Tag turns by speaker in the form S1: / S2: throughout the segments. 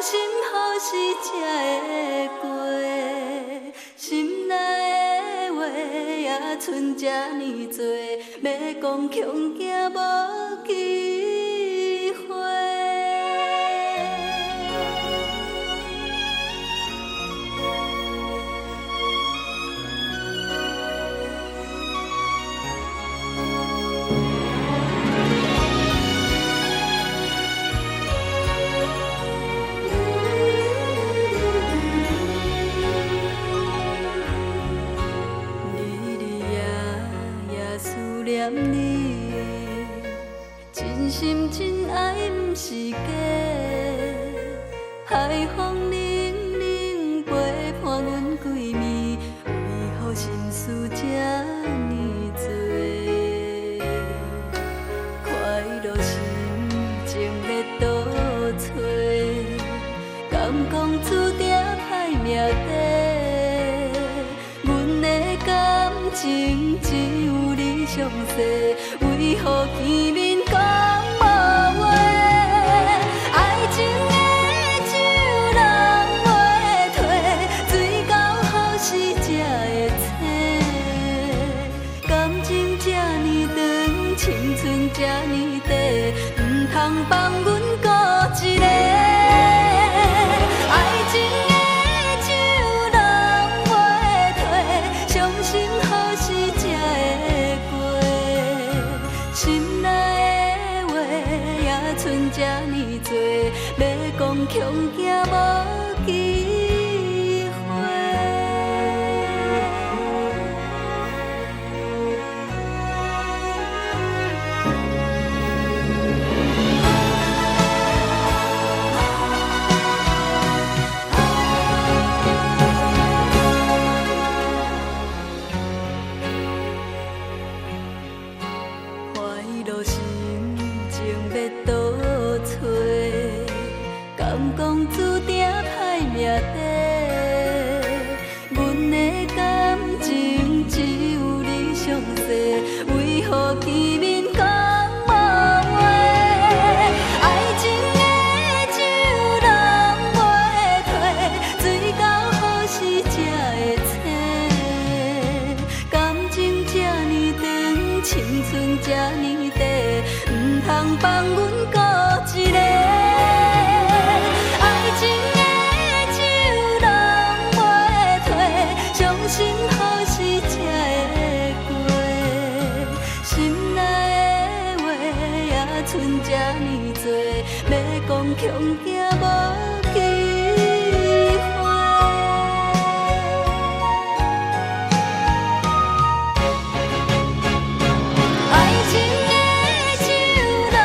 S1: 心好时才会过，心内的话也剩这呢多，要讲恐惊无机会。念你，真心真爱不是假，海风冷冷陪伴阮几暝，为何心事这呢多？快乐心情要倒找，敢讲注定歹命底？阮的感情只有你上世，为何见面讲无话？爱情的酒人袂退，水到好时才会醒。感情这呢长，青春这呢短，唔通放阮孤一个。爱情的酒人袂退，伤心好时才会过，心内的话也剩这呢多，要讲恐惊无机会。敢讲注定歹命底，阮的感情只有你上世，为何见面讲无话？爱情的酒人袂退，水到好时才会醒。感情这呢长，青春这呢短，唔通放阮孤一个。心好时才会过，心内的话也剩这呢多，要讲恐惊无机会。爱情的酒人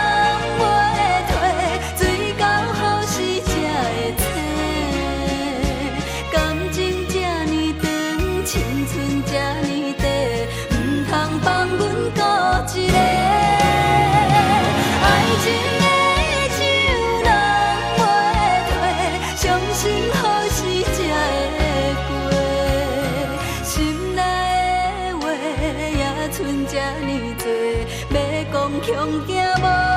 S1: 袂退，水到好时才会醒。感情这呢长，青春这呢短，唔通放阮孤一个。爱情的酒人袂退，伤心好时才会过，心内的话也剩这呢多，要讲恐惊无。